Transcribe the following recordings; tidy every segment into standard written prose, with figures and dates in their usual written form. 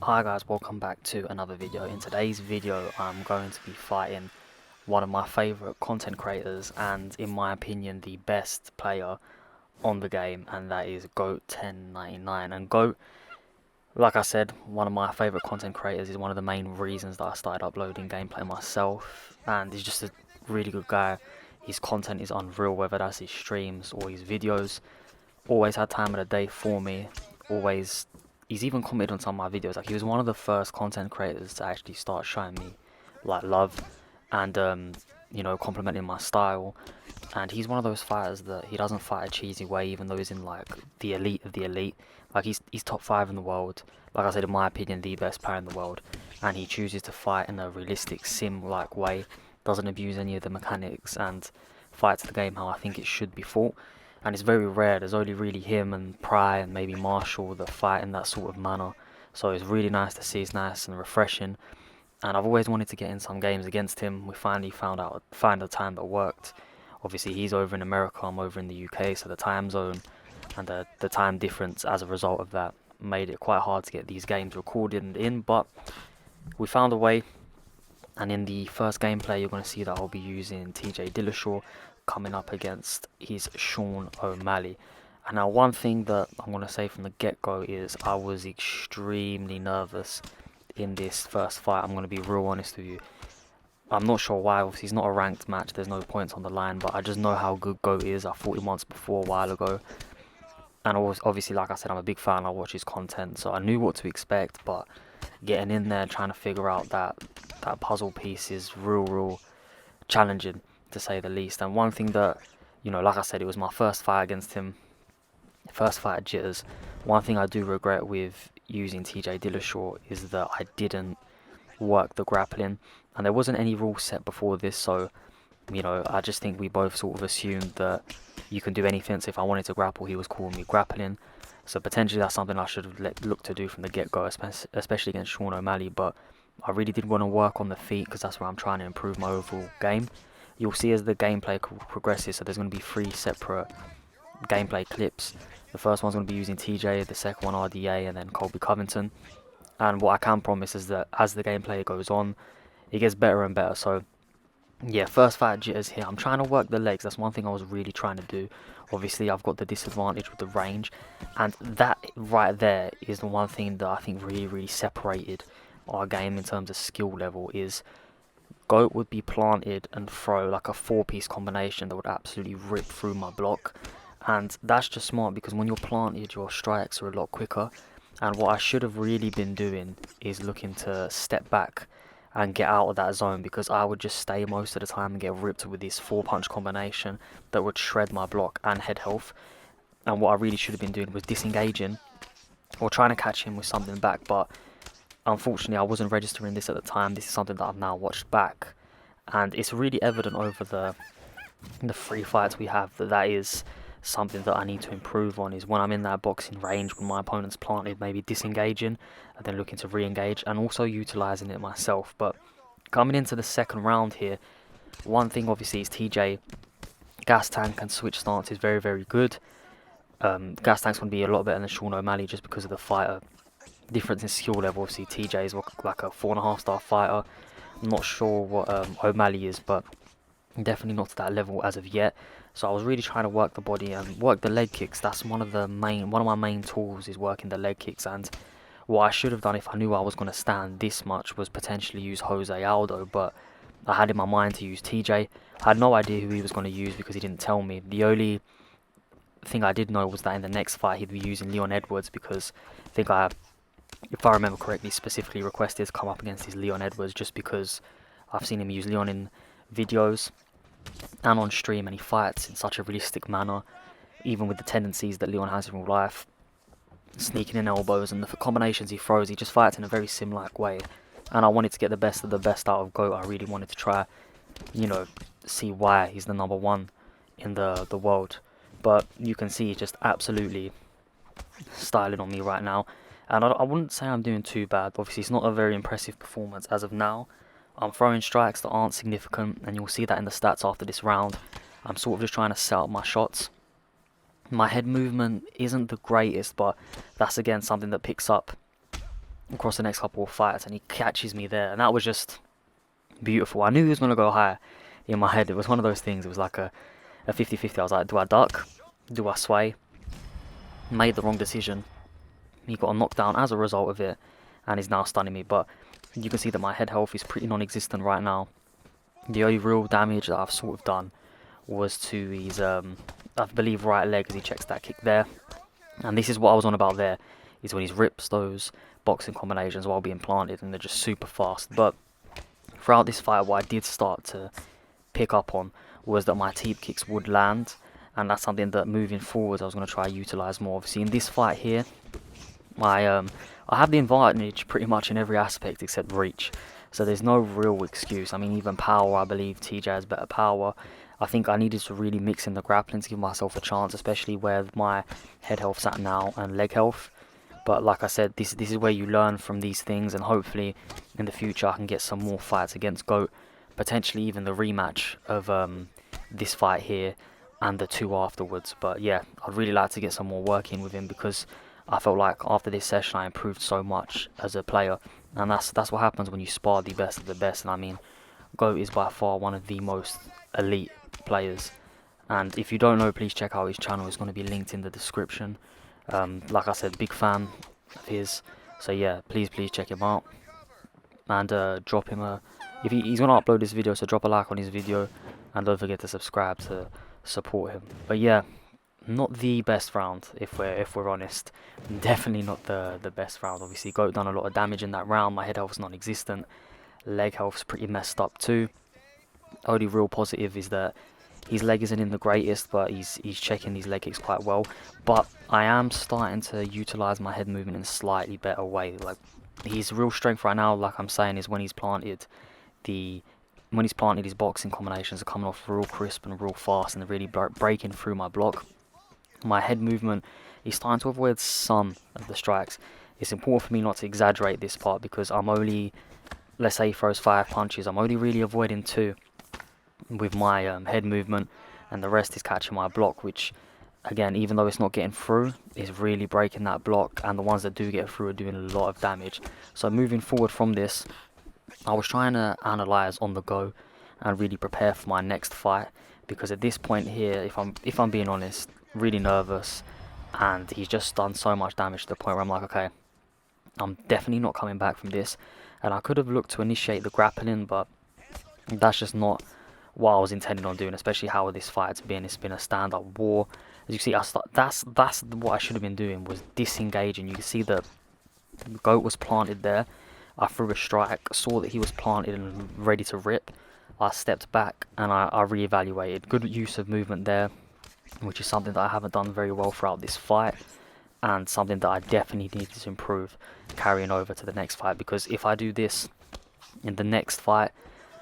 Hi guys, welcome back to another video. In today's video I'm going to be fighting one of my favourite content creators and in my opinion the best player on the game, and that is Goat1099. And Goat, like I said, one of my favourite content creators, is one of the main reasons that I started uploading gameplay myself, and he's just a really good guy. His content is unreal, whether that's his streams or his videos. Always had time of the day for me, always. He's even commented on some of my videos. Like, he was one of the first content creators to actually start showing me like love and complimenting my style. And he's one of those fighters that he doesn't fight a cheesy way, even though he's in like the elite of the elite. Like, he's top 5 in the world, like I said, in my opinion the best player in the world, and he chooses to fight in a realistic sim like way, doesn't abuse any of the mechanics, and fights the game how I think it should be fought. And it's very rare. There's only really him and Pry and maybe Marshall that fight in that sort of manner. So it's really nice to see. It's nice and refreshing. And I've always wanted to get in some games against him. We finally found a time that worked. Obviously he's over in America, I'm over in the UK, so the time zone and the time difference as a result of that made it quite hard to get these games recorded and in, but we found a way. And in the first gameplay you're going to see that I'll be using TJ Dillashaw coming up against his Sean O'Malley. And now one thing that I'm going to say from the get-go is I was extremely nervous in this first fight. I'm going to be real honest with you. I'm not sure why. Obviously it's not a ranked match, there's no points on the line, but I just know how good Goat is. I fought him once before a while ago, and obviously, like I said, I'm a big fan. I watch his content, so I knew what to expect. But getting in there, trying to figure out that puzzle piece is real challenging, to say the least. And one thing that, like I said, it was my first fight against him, first fight at Jitters. One thing I do regret with using TJ Dillashaw is that I didn't work the grappling, and there wasn't any rule set before this, so I just think we both sort of assumed that you can do anything. So if I wanted to grapple, he was calling me grappling. So potentially that's something I should have looked to do from the get-go, especially against Sean O'Malley. But I really did want to work on the feet because that's where I'm trying to improve my overall game. You'll see as the gameplay progresses, so there's going to be 3 separate gameplay clips. The first one's going to be using TJ, the second one RDA, and then Colby Covington. And what I can promise is that as the gameplay goes on, it gets better and better. So yeah, first fight at Jitters here. I'm trying to work the legs. That's one thing I was really trying to do. Obviously, I've got the disadvantage with the range, and that right there is the one thing that I think really separated our game in terms of skill level. Is Goat would be planted and throw like a 4-piece combination that would absolutely rip through my block, and that's just smart because when you're planted, your strikes are a lot quicker. And what I should have really been doing is looking to step back and get out of that zone, because I would just stay most of the time and get ripped with this 4-punch combination that would shred my block and head health. And what I really should have been doing was disengaging or trying to catch him with something back, but unfortunately I wasn't registering this at the time. This is something that I've now watched back, and it's really evident over the 3 fights we have that is something that I need to improve on. Is when I'm in that boxing range, when my opponent's planted, maybe disengaging and then looking to re-engage, and also utilising it myself. But coming into the second round here, one thing obviously is TJ gas tank and switch stance is very good. Gas tank's going to be a lot better than Sean O'Malley just because of the fighter difference in skill level. Obviously TJ is like a 4.5-star fighter. I'm not sure what O'Malley is, but definitely not to that level as of yet. So I was really trying to work the body and work the leg kicks. That's one of my main tools, is working the leg kicks. And what I should have done if I knew I was going to stand this much was potentially use Jose Aldo, but I had in my mind to use TJ. I had no idea who he was going to use because he didn't tell me. The only thing I did know was that in the next fight he'd be using Leon Edwards, because I think if I remember correctly, specifically requested to come up against his Leon Edwards just because I've seen him use Leon in videos and on stream, and he fights in such a realistic manner, even with the tendencies that Leon has in real life, sneaking in elbows and the combinations he throws. He just fights in a very sim-like way, and I wanted to get the best of the best out of Goat. I really wanted to try, see why he's the number 1 in the world. But you can see he's just absolutely styling on me right now, and I wouldn't say I'm doing too bad. Obviously it's not a very impressive performance as of now. I'm throwing strikes that aren't significant, and you'll see that in the stats after this round. I'm sort of just trying to set up my shots. My head movement isn't the greatest, but that's again something that picks up across the next couple of fights, and he catches me there, and that was just beautiful. I knew he was going to go higher in my head. It was one of those things. It was like a 50-50. I was like, do I duck? Do I sway? Made the wrong decision. He got a knockdown as a result of it, and he's now stunning me. But you can see that my head health is pretty non-existent right now. The only real damage that I've sort of done was to his, I believe, right leg as he checks that kick there. And this is what I was on about there, is when he rips those boxing combinations while being planted, and they're just super fast. But throughout this fight, what I did start to pick up on was that my teep kicks would land, and that's something that moving forward I was going to try to utilise more. Obviously, in this fight here, I have the advantage pretty much in every aspect except reach, so there's no real excuse. I mean, even power, I believe TJ has better power. I think I needed to really mix in the grappling to give myself a chance, especially where my head health's at now and leg health. But like I said, this is where you learn from these things, and hopefully in the future I can get some more fights against GOAT, potentially even the rematch of this fight here and the two afterwards. But yeah, I'd really like to get some more work in with him, because I felt like after this session I improved so much as a player, and that's what happens when you spar the best of the best. And I mean, GOAT is by far one of the most elite players, and if you don't know, please check out his channel. It's going to be linked in the description. Like I said, big fan of his, so yeah, please check him out, and drop him a, if he's going to upload this video, so drop a like on his video, and don't forget to subscribe to support him. But yeah, not the best round, if we're honest. Definitely not the best round. Obviously, GOAT done a lot of damage in that round. My head health's non-existent. Leg health's pretty messed up too. Only real positive is that his leg isn't in the greatest, but he's checking these leg kicks quite well. But I am starting to utilise my head movement in a slightly better way. Like, his real strength right now, like I'm saying, is when he's planted his boxing combinations are coming off real crisp and real fast, and they're really breaking through my block. My head movement is starting to avoid some of the strikes. It's important for me not to exaggerate this part, because I'm only, let's say he throws 5 punches, I'm only really avoiding 2 with my head movement, and the rest is catching my block, which again, even though it's not getting through, is really breaking that block, and the ones that do get through are doing a lot of damage. So moving forward from this, I was trying to analyse on the go and really prepare for my next fight, because at this point here, if I'm being honest, really nervous, and he's just done so much damage to the point where I'm like, okay, I'm definitely not coming back from this. And I could have looked to initiate the grappling, but that's just not what I was intending on doing, especially how this fight's been. It's been a stand-up war. As you see, that's what I should have been doing, was disengaging. You can see that GOAT was planted there. I threw a strike, saw that he was planted and ready to rip. I stepped back and I re-evaluated. Good use of movement there, which is something that I haven't done very well throughout this fight, and something that I definitely need to improve carrying over to the next fight, because if I do this in the next fight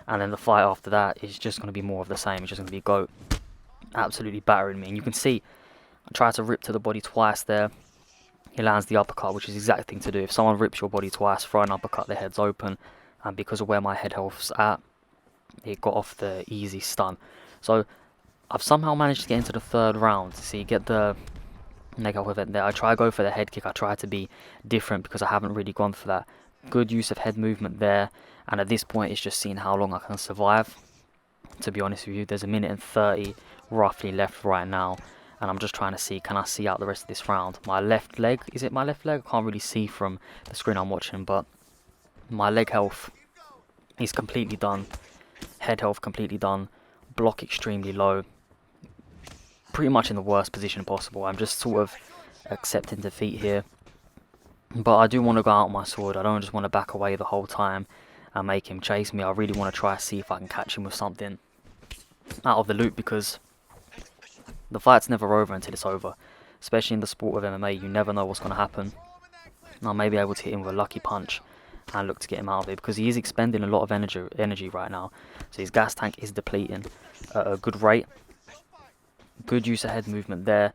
and then the fight after that, it's just going to be more of the same. It's just going to be GOAT absolutely battering me. And you can see I tried to rip to the body twice there. He lands the uppercut, which is the exact thing to do. If someone rips your body twice, throw an uppercut, their head's open, and because of where my head health's at, it got off the easy stun. So I've somehow managed to get into the 3rd round. See, get the leg health event there. I try to go for the head kick. I try to be different, because I haven't really gone for that. Good use of head movement there, and at this point it's just seeing how long I can survive. To be honest with you, there's 1:30 roughly left right now, and I'm just trying to see, can I see out the rest of this round? My left leg, is it my left leg? I can't really see from the screen I'm watching, but my leg health is completely done, head health completely done, block extremely low, pretty much in the worst position possible. I'm just sort of accepting defeat here, but I do want to go out on my sword. I don't just want to back away the whole time and make him chase me. I really want to try to see if I can catch him with something out of the loop, because the fight's never over until it's over. Especially in the sport of MMA, you never know what's going to happen. I may be able to hit him with a lucky punch and look to get him out of it, because he is expending a lot of energy right now. So his gas tank is depleting at a good rate. Good use of head movement there.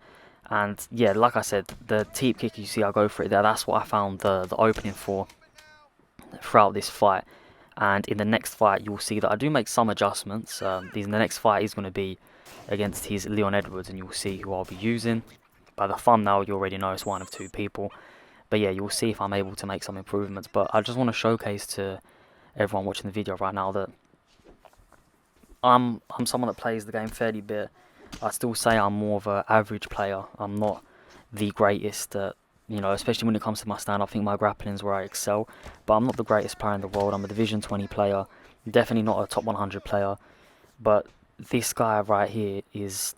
And yeah, like I said, the teep kick, you see I go for it there. That's what I found the opening for throughout this fight. And in the next fight, you'll see that I do make some adjustments. The next fight is going to be against his Leon Edwards, and you'll see who I'll be using. By the thumbnail, you already know it's one of 2 people. But yeah, you'll see if I'm able to make some improvements. But I just want to showcase to everyone watching the video right now that I'm someone that plays the game fairly bit. I still say I'm more of an average player. I'm not the greatest at, you know, especially when it comes to my stand. I think my grappling is where I excel, but I'm not the greatest player in the world. I'm a Division 20 player, definitely not a top 100 player. But this guy right here is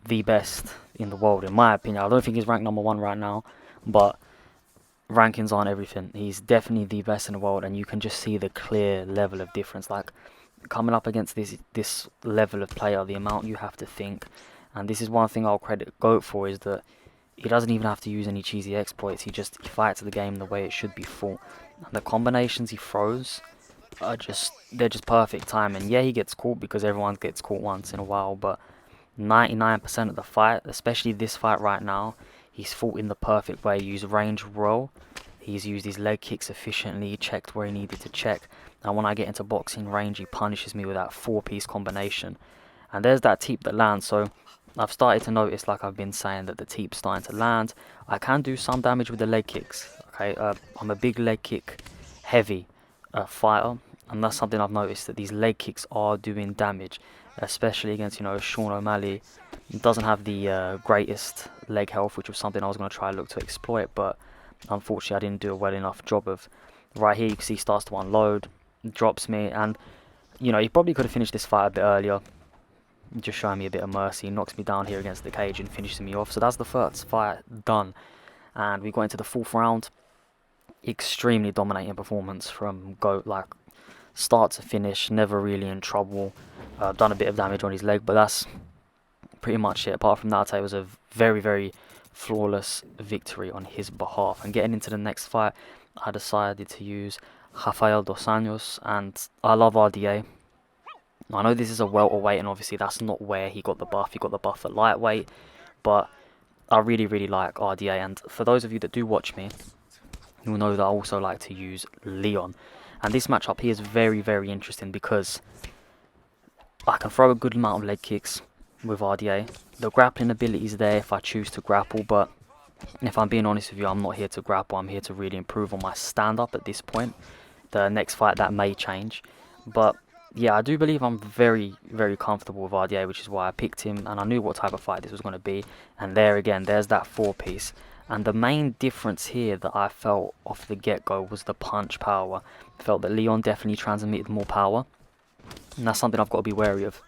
the best in the world, in my opinion. I don't think he's ranked number 1 right now, but rankings aren't everything. He's definitely the best in the world, and you can just see the clear level of difference. Like, coming up against this level of player, the amount you have to think, and this is one thing I'll credit GOAT for, is that he doesn't even have to use any cheesy exploits. He fights the game the way it should be fought. And the combinations he throws are they're just perfect timing. Yeah, he gets caught because everyone gets caught once in a while, but 99% of the fight, especially this fight right now, he's fought in the perfect way. He used range roll. He's used his leg kicks efficiently, checked where he needed to check. And when I get into boxing range, he punishes me with that 4-piece combination. And there's that teep that lands. So I've started to notice, like I've been saying, that the teep's starting to land. I can do some damage with the leg kicks. Okay, I'm a big leg kick heavy fighter, and that's something I've noticed, that these leg kicks are doing damage, especially against, you know, Sean O'Malley. He doesn't have the greatest leg health, which was something I was going to try look to exploit, but unfortunately I didn't do a well enough job of. Right here you can see he starts to unload, drops me, and you know, he probably could have finished this fight a bit earlier, just showing me a bit of mercy. He knocks me down here against the cage and finishes me off. So that's the first fight done, and we got into the 4th round. Extremely dominating performance from GOAT, like start to finish, never really in trouble. Done a bit of damage on his leg, but that's pretty much it. Apart from that, I'd say it was a very, very flawless victory on his behalf. And getting into the next fight, I decided to use Rafael Dos Anjos, and I love RDA. I know this is a welterweight, and obviously that's not where he got the buff. He got the buff at lightweight, but I really, really like RDA. And for those of you that do watch me, you'll know that I also like to use Leon. And this matchup here is very, very interesting because I can throw a good amount of leg kicks with RDA. The grappling ability is there if I choose to grapple, but if I'm being honest with you, I'm not here to grapple. I'm here to really improve on my stand-up at this point. The next fight, that may change. But yeah, I do believe I'm very, very comfortable with RDA, which is why I picked him, and I knew what type of fight this was going to be. And there again, there's that 4-piece. And the main difference here that I felt off the get-go was the punch power. I felt that Leon definitely transmitted more power, and that's something I've got to be wary of.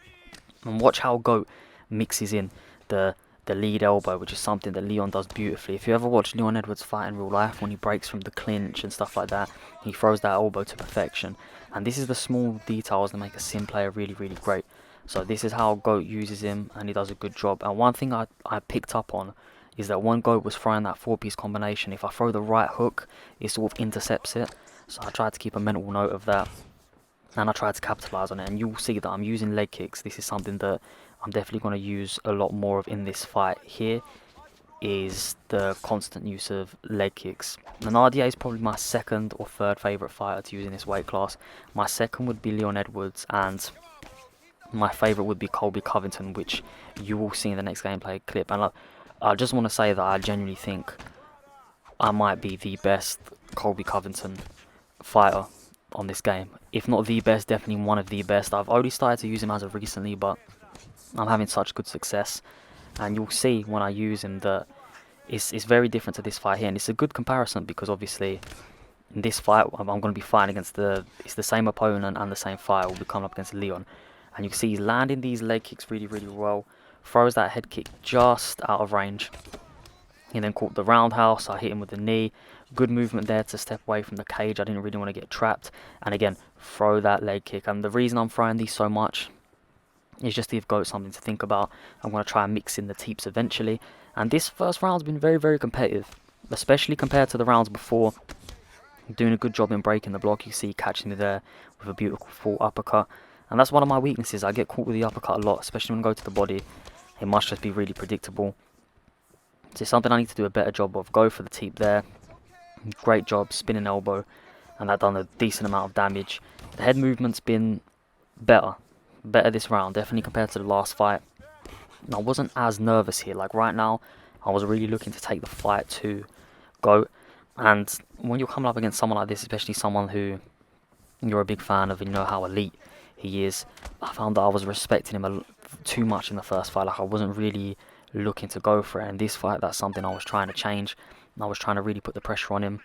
And watch how GOAT mixes in the lead elbow, which is something that Leon does beautifully. If you ever watch Leon Edwards fight in real life, when he breaks from the clinch and stuff like that, he throws that elbow to perfection. And this is the small details that make a sim player really, really great. So this is how GOAT uses him, and he does a good job. And one thing I picked up on is that when GOAT was throwing that 4-piece combination, if I throw the right hook, it sort of intercepts it. So I tried to keep a mental note of that, and I tried to capitalize on it. And you'll see that I'm using leg kicks. This is something that I'm definitely going to use a lot more of in this fight. Here is the constant use of leg kicks. And RDA is probably my 2nd or 3rd favourite fighter to use in this weight class. My 2nd would be Leon Edwards, and my favourite would be Colby Covington, which you will see in the next gameplay clip. And I just want to say that I genuinely think I might be the best Colby Covington fighter on this game. If not the best, definitely one of the best. I've only started to use him as of recently, but I'm having such good success. And you'll see when I use him that it's very different to this fight here. And it's a good comparison because obviously in this fight I'm going to be fighting against it's the same opponent and the same fighter. We'll be coming up against Leon. And you can see he's landing these leg kicks really, really well. Throws that head kick just out of range. He then caught the roundhouse. I hit him with the knee. Good movement there to step away from the cage. I didn't really want to get trapped. And again, throw that leg kick. And the reason I'm throwing these so much is just to give GOAT something to think about. I'm going to try and mix in the teeps eventually. And this first round's been very, very competitive, especially compared to the rounds before. Doing a good job in breaking the block. You see catching me there with a beautiful full uppercut. And that's one of my weaknesses. I get caught with the uppercut a lot, especially when I go to the body. It must just be really predictable. So it's something I need to do a better job of. Go for the teep there. Great job, spinning elbow. And that done a decent amount of damage. The head movement's been better this round, definitely compared to the last fight. And I wasn't as nervous here. Like right now, I was really looking to take the fight to GOAT. And when you're coming up against someone like this, especially someone who you're a big fan of and you know how elite he is, I found that I was respecting him too much in the first fight. Like, I wasn't really looking to go for it. And this fight, that's something I was trying to change. And I was trying to really put the pressure on him.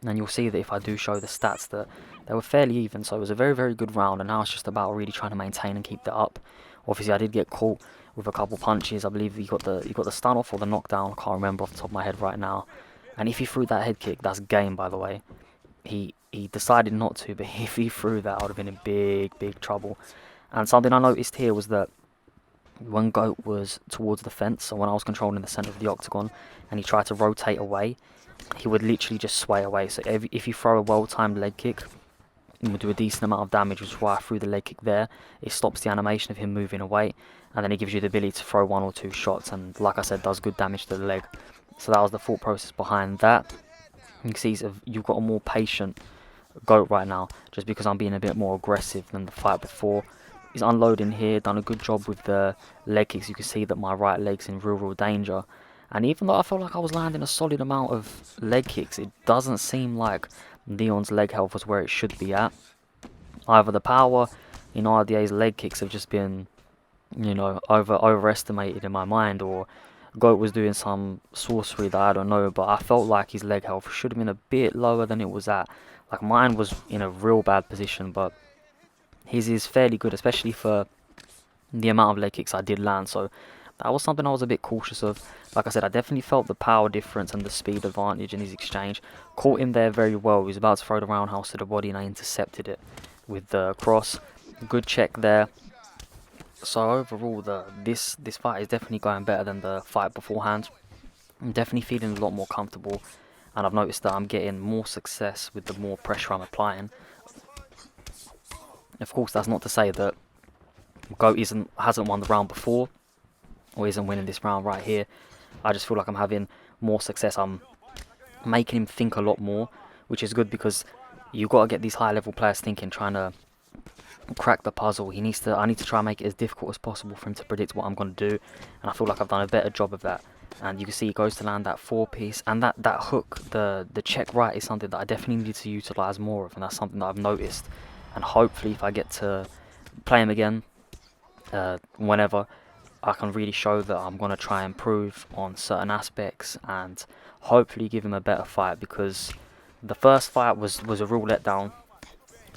And you'll see that if I do show the stats, that they were fairly even. So it was a very, very good round. And now it's just about really trying to maintain and keep that up. Obviously, I did get caught with a couple punches. I believe he got the stun off or the knockdown. I can't remember off the top of my head right now. And if he threw that head kick, that's game, by the way. He decided not to, but if he threw that, I would have been in big, big trouble. And something I noticed here was that when Goat was towards the fence, so when I was controlling the centre of the octagon, and he tried to rotate away, he would literally just sway away. So if you throw a well-timed leg kick, it would do a decent amount of damage, which is why I threw the leg kick there. It stops the animation of him moving away, and then it gives you the ability to throw 1 or 2 shots, and like I said, does good damage to the leg. So that was the thought process behind that. You can see you've got a more patient Goat right now, just because I'm being a bit more aggressive than the fight before. He's unloading here, done a good job with the leg kicks. You can see that my right leg's in real danger. And even though I felt like I was landing a solid amount of leg kicks, it doesn't seem like Leon's leg health was where it should be at. Either the power in RDA's leg kicks have just been, you know, overestimated in my mind, or Goat was doing some sorcery that I don't know, but I felt like his leg health should have been a bit lower than it was at. Like, mine was in a real bad position, but his is fairly good, especially for the amount of leg kicks I did land. So that was something I was a bit cautious of. Like I said, I definitely felt the power difference and the speed advantage in his exchange. Caught him there very well. He was about to throw the roundhouse to the body, and I intercepted it with the cross. Good check there. So overall, this fight is definitely going better than the fight beforehand. I'm definitely feeling a lot more comfortable, and I've noticed that I'm getting more success with the more pressure I'm applying. Of course, that's not to say that Goat hasn't won the round before, or isn't winning this round right here. I just feel like I'm having more success. I'm making him think a lot more, which is good, because you've got to get these high level players thinking, trying to crack the puzzle. I need to try and make it as difficult as possible for him to predict what I'm going to do, and I feel like I've done a better job of that. And you can see he goes to land that 4-piece, and that hook, the check right, is something that I definitely need to utilise more of, and that's something that I've noticed. And hopefully if I get to play him again, whenever, I can really show that I'm going to try and improve on certain aspects, and hopefully give him a better fight, because the first fight was a real letdown.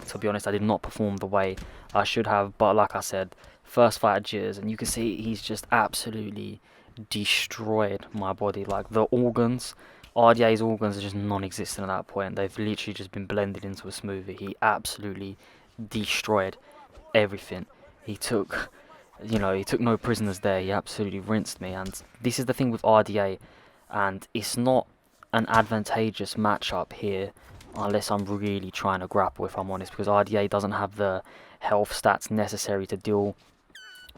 To be honest, I did not perform the way I should have, but like I said, first fight at jitters, and you can see he's just absolutely destroyed my body. Like, the organs, RDA's organs are just non-existent at that point. They've literally just been blended into a smoothie. He absolutely destroyed everything. He took no prisoners there. He absolutely rinsed me. And this is the thing with RDA, and it's not an advantageous matchup here unless I'm really trying to grapple, if I'm honest, because RDA doesn't have the health stats necessary to deal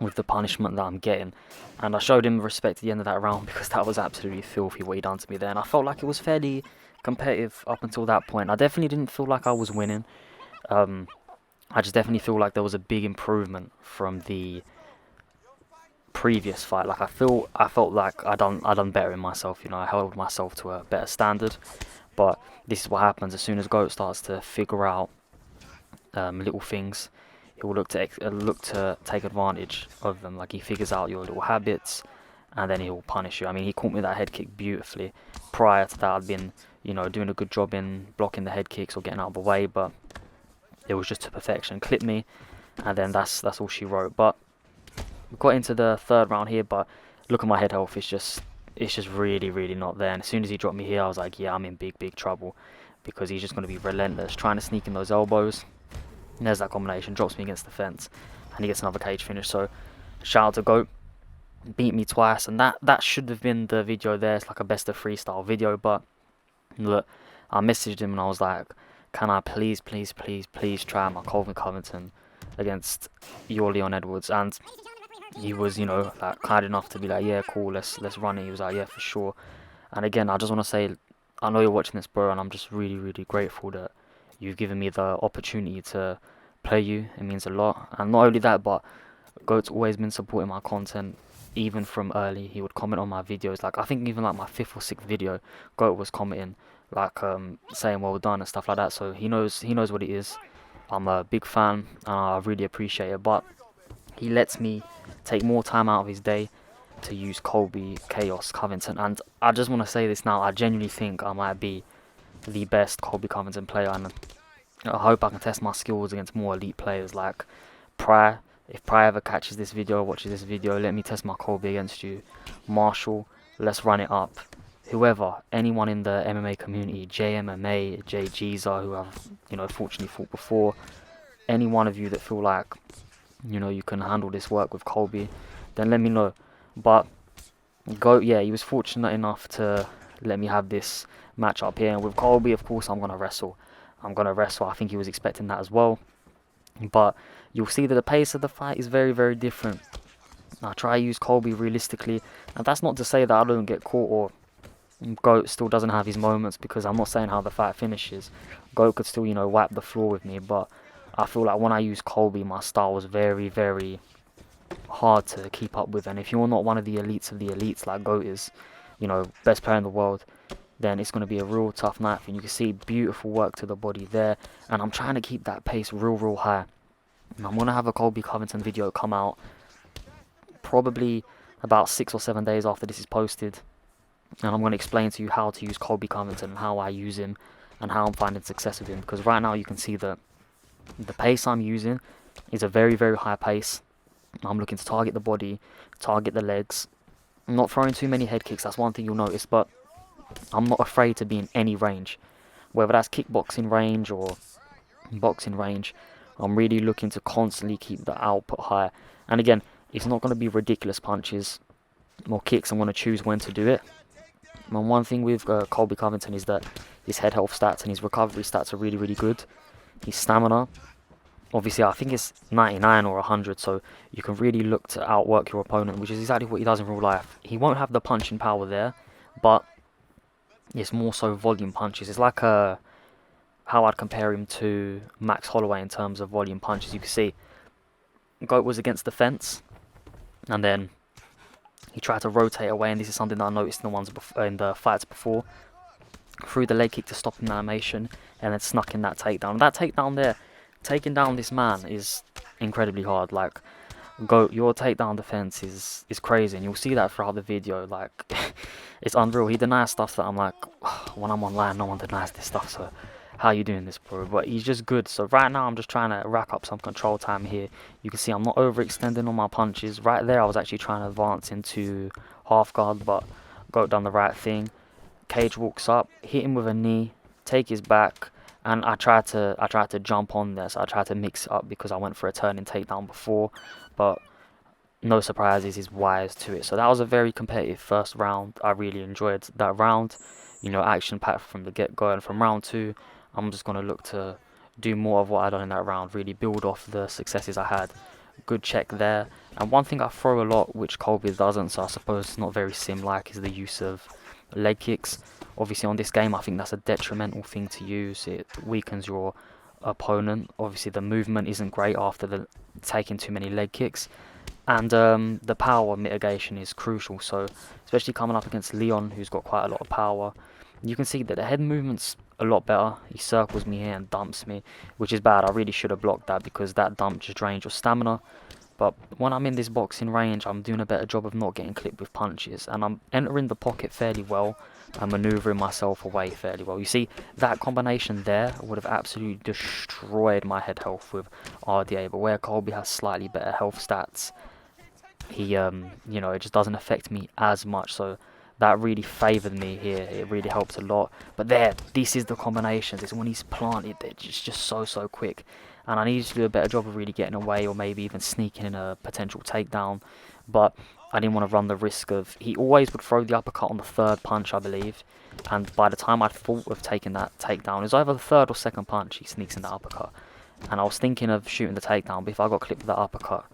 with the punishment that I'm getting. And I showed him respect at the end of that round, because that was absolutely filthy what he done to me there, and I felt like it was fairly competitive up until that point. I definitely didn't feel like I was winning. I just definitely feel like there was a big improvement from the previous fight. Like, I felt like I done better in myself. You know, I held myself to a better standard. But this is what happens as soon as Goat starts to figure out little things. He will look to take advantage of them. Like, he figures out your little habits, and then he will punish you. I mean, he caught me that head kick beautifully. Prior to that, I'd been, you know, doing a good job in blocking the head kicks or getting out of the way, but it was just to perfection. Clipped me, and then that's all she wrote. But we got into the third round here, but look at my head health. It's just really not there. And as soon as he dropped me here, I was like, yeah, I'm in big trouble, because he's just going to be relentless, trying to sneak in those elbows. And there's that combination, drops me against the fence, and he gets another cage finish. So shout out to Goat, beat me twice, and that should have been the video there. It's like a best of 3 style video. But look, I messaged him and I was like, can I please try my Covington against your Leon Edwards? And he was, you know, like, kind enough to be like, yeah, cool, let's run it. He was like, yeah, for sure. And again, I just want to say, I know you're watching this, bro, and I'm just really grateful that you've given me the opportunity to play you. It means a lot. And not only that, but Goat's always been supporting my content, even from early. He would comment on my videos. Like, I think even like my 5th or 6th video, Goat was commenting, like saying well done and stuff like that. So he knows what it is. I'm a big fan and I really appreciate it. But he lets me take more time out of his day to use Colby, Chaos, Covington, and I just want to say this now. I genuinely think I might be the best Colby Covington player, and I hope I can test my skills against more elite players like Pry. If Pry ever catches this video or watches this video, let me test my Colby against you. Marshall, let's run it up. Whoever, anyone in the MMA community, JMMA, JGza, who I've fortunately fought before, any one of you that feel like you can handle this work with Colby, then let me know. But yeah, he was fortunate enough to let me have this match up here, and with Colby, of course, I'm gonna wrestle. I think he was expecting that as well. But you'll see that the pace of the fight is very, very different. I try to use Colby realistically, and that's not to say that I don't get caught or Goat still doesn't have his moments, because I'm not saying how the fight finishes. Goat could still, wipe the floor with me, but I feel like when I use Colby, my style was very, very hard to keep up with. And if you're not one of the elites of the elites like Goat is, best player in the world, then it's going to be a real tough night for you. You can see beautiful work to the body there, and I'm trying to keep that pace real high. And I'm going to have a Colby Covington video come out probably about 6 or 7 days after this is posted, and I'm going to explain to you how to use Colby Covington and how I use him and how I'm finding success with him, because right now you can see that the pace I'm using is a very, very high pace. I'm looking to target the body, target the legs. I'm not throwing too many head kicks, that's one thing you'll notice, but I'm not afraid to be in any range. Whether that's kickboxing range or boxing range, I'm really looking to constantly keep the output high. And again, it's not going to be ridiculous punches or kicks. I'm going to choose when to do it. And one thing with Colby Covington is that his head health stats and his recovery stats are really, really good. His stamina, obviously, I think it's 99 or 100, so you can really look to outwork your opponent, which is exactly what he does in real life. He won't have the punching power there, but it's more so volume punches. It's like how I'd compare him to Max Holloway in terms of volume punches. You can see Goat was against the fence, and then he tried to rotate away, and this is something that I noticed in the fights before. Threw the leg kick to stop him in animation, and then snuck in that takedown. That takedown there, taking down this man is incredibly hard. Like, Goat, your takedown defense is crazy, and you'll see that throughout the video. Like, it's unreal. He denies stuff that I'm like, when I'm online, no one denies this stuff, so how you doing this, bro? But he's just good. So right now I'm just trying to rack up some control time here. You can see I'm not overextending on my punches. Right there I was actually trying to advance into half guard, but Goat done the right thing. Cage walks up, hit him with a knee, take his back, and I tried to jump on there. So I tried to mix it up because I went for a turning takedown before, but no surprises, he's wise to it. So that was a very competitive first round. I really enjoyed that round, action packed from the get-go. And from round 2, I'm just going to look to do more of what I done in that round, really build off the successes I had. Good check there. And one thing I throw a lot, which Colby doesn't, so I suppose it's not very sim-like, is the use of leg kicks. Obviously on this game, I think that's a detrimental thing to use. It weakens your opponent. Obviously the movement isn't great after taking too many leg kicks. And the power mitigation is crucial. So especially coming up against Leon, who's got quite a lot of power, you can see that the head movement's a lot better. He circles me here and dumps me, which is bad. I really should have blocked that, because that dump just drains your stamina. But when I'm in this boxing range, I'm doing a better job of not getting clipped with punches, and I'm entering the pocket fairly well and manoeuvring myself away fairly well. You see, that combination there would have absolutely destroyed my head health with RDA, but where Colby has slightly better health stats, he it just doesn't affect me as much. So that really favoured me here. It really helped a lot. But this is the combinations. It's when he's planted, it's just so quick. And I needed to do a better job of really getting away, or maybe even sneaking in a potential takedown. But I didn't want to run the risk of... He always would throw the uppercut on the third punch, I believe. And by the time I'd thought of taking that takedown, it was either the third or second punch, he sneaks in the uppercut. And I was thinking of shooting the takedown, but if I got clipped with that uppercut,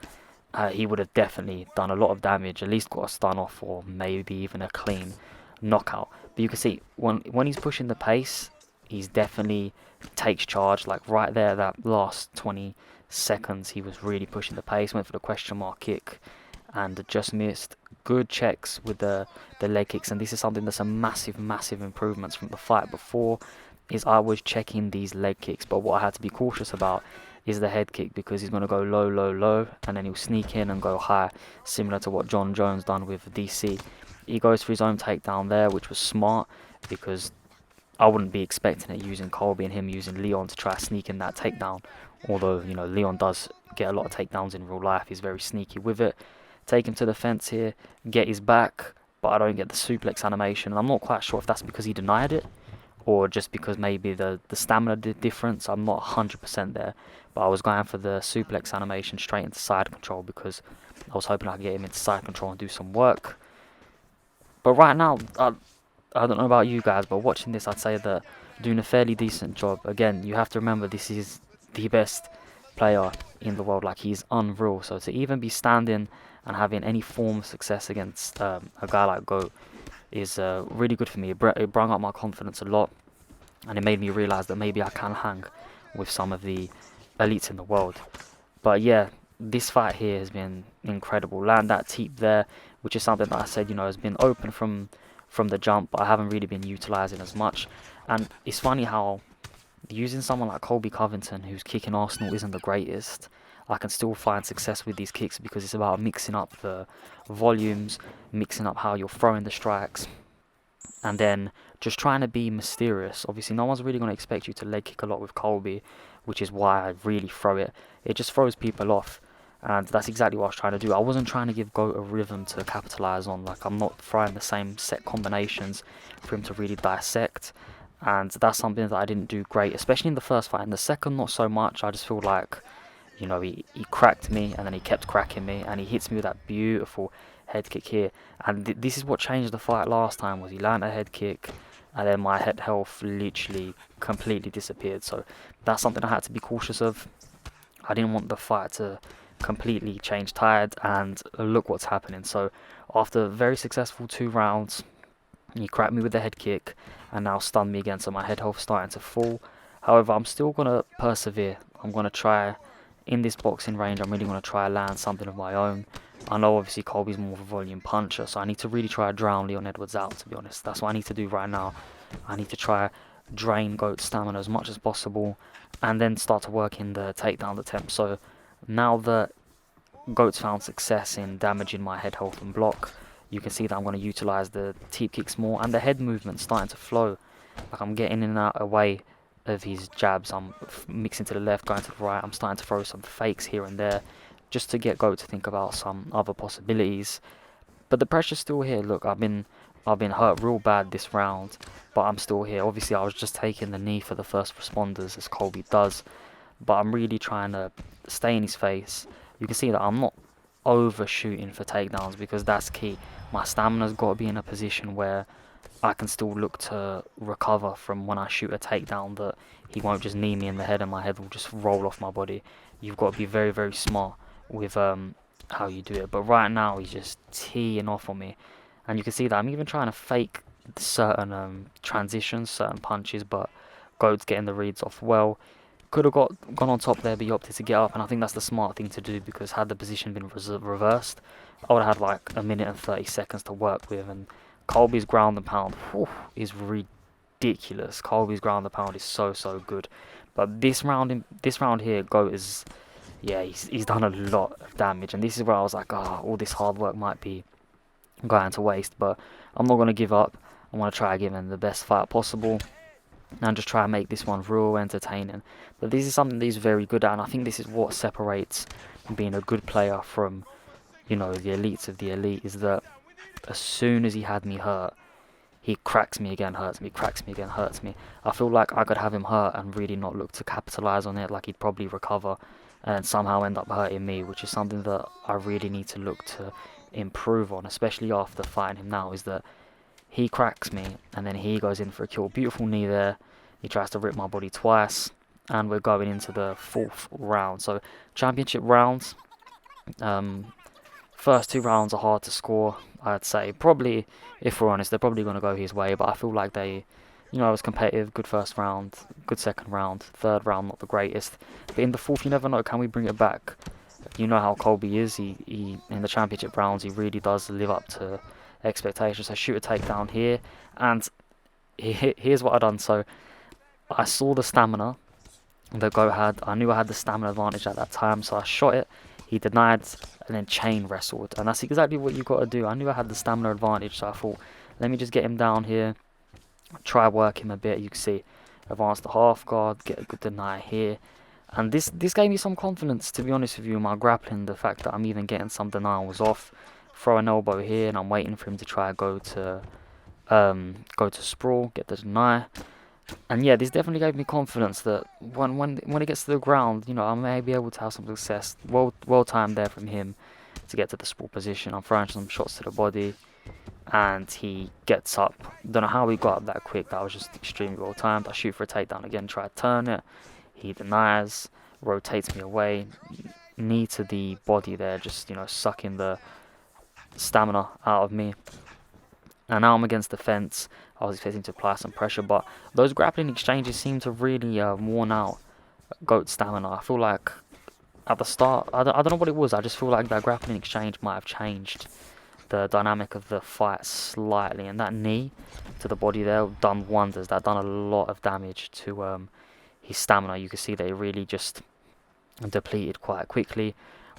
he would have definitely done a lot of damage, at least got a stun off, or maybe even a clean knockout. But you can see, when he's pushing the pace, he's definitely takes charge. Like right there, that last 20 seconds, he was really pushing the pace, went for the question mark kick, and just missed. good checks with the leg kicks, and this is something that's a massive improvements from the fight before. Is I was checking these leg kicks, but what I had to be cautious about is the head kick, because he's going to go low, and then he'll sneak in and go high, similar to what John Jones done with DC. He goes for his own takedown there, which was smart, because I wouldn't be expecting it using Colby and him using Leon to try to sneak in that takedown. Although, you know, Leon does get a lot of takedowns in real life. He's very sneaky with it. Take him to the fence here, get his back, but I don't get the suplex animation. And I'm not quite sure if that's because he denied it, or just because maybe the stamina did difference. I'm not 100% there, but I was going for the suplex animation straight into side control, because I was hoping I could get him into side control and do some work. But right now, I don't know about you guys, but watching this, I'd say that doing a fairly decent job. Again, you have to remember this is the best player in the world. Like, he's unreal. So to even be standing and having any form of success against a guy like GOAT is really good for me. It brought up my confidence a lot, and it made me realize that maybe I can hang with some of the elites in the world. But yeah, this fight here has been incredible. Land that teep there, which is something that I said, you know, has been open from the jump, but I haven't really been utilizing as much. And it's funny how using someone like Colby Covington, who's kicking Arsenal, isn't the greatest, I can still find success with these kicks, because it's about mixing up the volumes, mixing up how you're throwing the strikes, and then just trying to be mysterious. Obviously, no one's really going to expect you to leg kick a lot with Colby, which is why I really throw it. It just throws people off, and that's exactly what I was trying to do. I wasn't trying to give GOAT a rhythm to capitalize on. Like, I'm not throwing the same set combinations for him to really dissect, and that's something that I didn't do great, especially in the first fight. In the second, not so much. I just feel like, you know, he cracked me, and then he kept cracking me, and he hits me with that beautiful head kick here. And this is what changed the fight last time, was he landed a head kick, and then my head health literally completely disappeared. So that's something I had to be cautious of. I didn't want the fight to completely change tide, and look what's happening. So after a very successful 2 rounds, he cracked me with the head kick and now stunned me again, so my head health starting to fall. However, I'm still going to persevere. I'm going to try, in this boxing range, I'm really going to try to land something of my own. I know obviously Colby's more of a volume puncher, so I need to really try to drown Leon Edwards out, to be honest. That's what I need to do right now. I need to try drain GOAT's stamina as much as possible, and then start to work in the takedown attempt. So now that GOAT's found success in damaging my head health and block, you can see that I'm going to utilize the teep kicks more, and the head movement starting to flow. Like, I'm getting in and out away of his jabs. I'm mixing to the left, going to the right. I'm starting to throw some fakes here and there, just to get GOAT to think about some other possibilities. But the pressure's still here. Look, I've been hurt real bad this round, but I'm still here. Obviously, I was just taking the knee for the first responders, as Colby does, but I'm really trying to stay in his face. You can see that I'm not overshooting for takedowns, because that's key. My stamina's got to be in a position where I can still look to recover from when I shoot a takedown, that he won't just knee me in the head and my head will just roll off my body. You've got to be very smart with how you do it. But right now he's just teeing off on me, and you can see that I'm even trying to fake certain transitions, certain punches, but GOAT's getting the reads off well. Could have gone on top there, but he opted to get up, and I think that's the smart thing to do, because had the position been reversed, I would have had like 1 minute and 30 seconds to work with. And Colby's ground and pound is ridiculous. Colby's ground and pound is so good. But this round here, GOAT is, yeah, he's done a lot of damage, and this is where I was like, all this hard work might be going to waste. But I'm not going to give up. I want to try to give him the best fight possible, and just try and make this one real entertaining. But this is something that he's very good at, and I think this is what separates being a good player from, you know, the elites of the elite, is that as soon as he had me hurt, he cracks me again, hurts me, cracks me again, hurts me. I feel like I could have him hurt and really not look to capitalize on it. Like, he'd probably recover and somehow end up hurting me, which is something that I really need to look to improve on, especially after fighting him now, is that he cracks me and then he goes in for a kill. Beautiful knee there. He tries to rip my body twice, and we're going into the 4th round. So championship rounds. First 2 rounds are hard to score, I'd say. Probably, if we're honest, they're probably going to go his way, but I feel like they, you know, it was competitive. Good first round, good second round, third round not the greatest. But in the 4th, you never know, can we bring it back? you know how Colby is. He in the championship rounds, he really does live up to expectations. So shoot a takedown here, and here's what I done. So I saw the stamina the GOAT had. I knew I had the stamina advantage at that time, so I shot it. He denied and then chain wrestled, and that's exactly what you got to do. I knew I had the stamina advantage, so I thought, let me just get him down here, try work him a bit. You can see, advance the half guard, get a good deny here. And this gave me some confidence, to be honest with you, in my grappling. The fact that I'm even getting some denials off, throw an elbow here, and I'm waiting for him to try go to sprawl, get the deny. And yeah, this definitely gave me confidence that when it gets to the ground, you know, I may be able to have some success. Well timed there from him to get to the sprawl position. I'm throwing some shots to the body, and he gets up. Don't know how he got up that quick. That was just extremely well timed. I shoot for a takedown again, try to turn it. He denies, rotates me away, knee to the body there, just, you know, sucking the stamina out of me. And now I'm against the fence. I was expecting to apply some pressure, but those grappling exchanges seem to really worn out GOAT's stamina. I feel like at the start, I don't know what it was. I just feel like that grappling exchange might have changed the dynamic of the fight slightly, and that knee to the body there done wonders. That done a lot of damage to his stamina. You can see that it really just depleted quite quickly,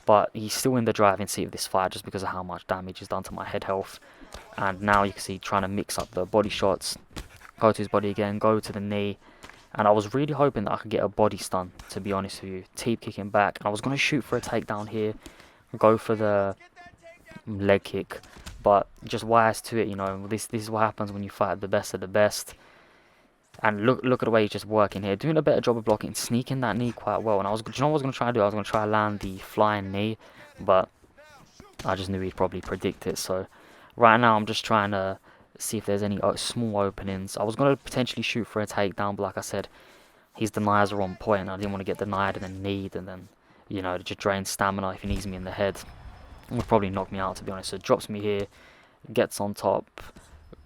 but he's still in the driving seat of this fight just because of how much damage he's done to my head health. And now you can see trying to mix up the body shots, go to his body again, go to the knee. And I was really hoping that I could get a body stun, to be honest with you. Teep kicking back, and I was going to shoot for a takedown here, go for the leg kick, but just wise to it, you know. This is what happens when you fight the best of the best. And look at the way he's just working here, doing a better job of blocking, sneaking that knee quite well. And do you know what I was going to try to do? I was going to try to land the flying knee, but I just knew he'd probably predict it. So right now I'm just trying to see if there's any small openings. I was going to potentially shoot for a takedown, but like I said, his deniers are on point. I didn't want to get denied and then kneed, and then, you know, just drain stamina if he knees me in the head. It would probably knock me out, to be honest. So it drops me here, gets on top,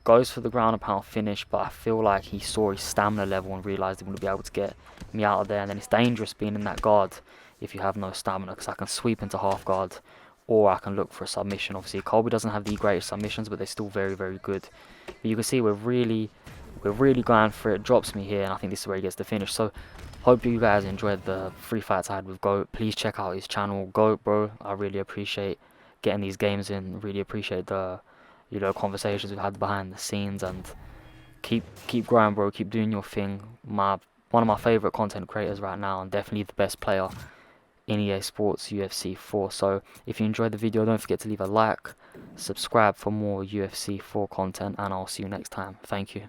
goes for the ground and pound finish, but I feel like he saw his stamina level and realised he wouldn't be able to get me out of there. And then it's dangerous being in that guard if you have no stamina, because I can sweep into half guard, or I can look for a submission. Obviously, Colby doesn't have the greatest submissions, but they're still very, very good. But you can see we're really going for it. Drops me here, and I think this is where he gets the finish. So hope you guys enjoyed the 3 fights I had with GOAT. Please check out his channel, GOAT Bro. I really appreciate getting these games in. Really appreciate the, you know, conversations we've had behind the scenes, and keep growing, bro. Keep doing your thing. One of my favorite content creators right now, and definitely the best player in EA Sports UFC 4. So if you enjoyed the video, don't forget to leave a like, subscribe for more UFC 4 content, and I'll see you next time. Thank you.